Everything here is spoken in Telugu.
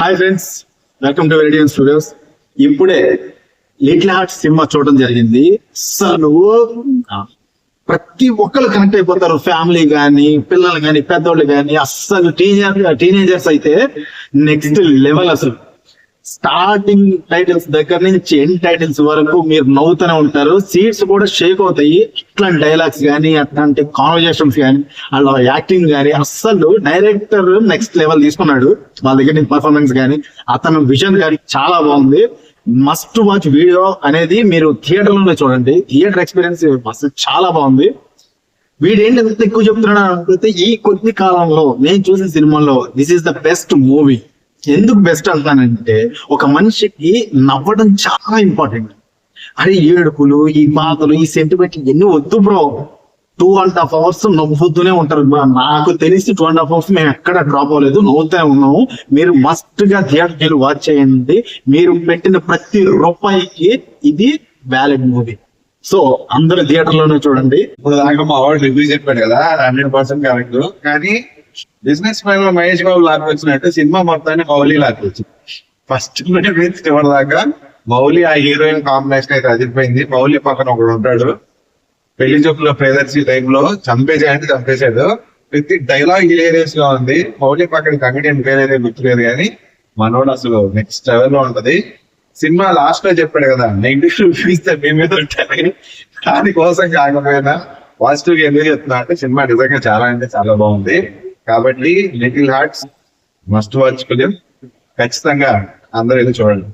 Hi friends, welcome to radian studios. ఇప్పుడే లిటిల్ హార్ట్స్ సినిమా చూడడం జరిగింది. అసలు ప్రతి ఒక్కరు కనెక్ట్ అయిపోతారు, ఫ్యామిలీ కానీ, పిల్లలు కానీ, పెద్దోళ్ళు కానీ. అస్సలు టీనేజర్స్ అయితే నెక్స్ట్ లెవెల్. అసలు స్టార్టింగ్ టైటిల్స్ దగ్గర నుంచి ఎండ్ టైటిల్స్ వరకు మీరు నవ్వుతూనే ఉంటారు. సీట్స్ కూడా షేక్ అవుతాయి. అట్లాంటి డైలాగ్స్ కానీ, అట్లాంటి కాన్వర్జేషన్స్ కానీ, అలా యాక్టింగ్ కానీ, అస్సలు డైరెక్టర్ నెక్స్ట్ లెవెల్ తీసుకున్నాడు. వాళ్ళ దగ్గర నుంచి పర్ఫార్మెన్స్ కానీ, అతను విజన్ కానీ చాలా బాగుంది. మస్ట్ వాచ్ వీడియో అనేది మీరు థియేటర్ లోనే చూడండి. థియేటర్ ఎక్స్పీరియన్స్ అసలు చాలా బాగుంది. వీడేంటి ఎంత ఎక్కువ చెప్తున్నాడు అనుకుంటే, ఈ కొద్ది కాలంలో నేను చూసిన సినిమాలో this is the best movie. ఎందుకు బెస్ట్ అంటానంటే, ఒక మనిషికి నవ్వడం చాలా ఇంపార్టెంట్. అరే ఏడుపులు, ఈ బాధలు, ఈ సెంటిమెంట్ ఎన్ని వద్దు బ్రో. 2.5 hours నవ్వుతూనే ఉంటారు. నాకు తెలిసి 2.5 hours మేము ఎక్కడ డ్రాప్ అవ్వలేదు, నవ్వుతూనే ఉన్నాము. మీరు మస్ట్ గా థియేటర్కి వాచ్ చేయండి. మీరు పెట్టిన ప్రతి రూపాయికి ఇది వ్యాలిడ్ మూవీ. సో అందరూ థియేటర్ లోనే చూడండి. ఇప్పుడు దాకా మా వాడు రివ్యూ చెప్పాడు కదా, 100% కరెక్ట్. కానీ బిజినెస్ మ్యాన్ లో మహేష్ బాబు లాక్కొచ్చినట్టు సినిమా మొత్తాన్ని మౌలి లాక్కొచ్చింది. ఫస్ట్ నుంచి చివరి దాకా మౌలి ఆ హీరోయిన్ కాంబినేషన్ అయితే అదిరిపోయింది. మౌలి పక్కన ఒకడు ఉంటాడు, పెళ్లి చూపులో ప్రియదర్శి టైప్ లో చంపేసాయంటే చంపేశాడు. ప్రతి డైలాగ్ హిలేరియస్ గా ఉంది. మౌలి పక్కన కంగడియన్ పేరైతే గుర్తులేదు, కానీ మనోడు అసలు నెక్స్ట్ లెవెల్ లో ఉంటది. సినిమా లాస్ట్ లో చెప్పాడు కదా, నెగిటివ్ రివ్యూస్ మీ మీద ఉంటాయని. దానికోసం కాకపోయినా పాజిటివ్ గా ఎందుకు చెప్తున్నా అంటే, సినిమా నిజంగా చాలా అంటే చాలా బాగుంది. కాబట్టి little hearts must watch film. ఖచ్చితంగా అందరూ వెళ్ళి చూడండి.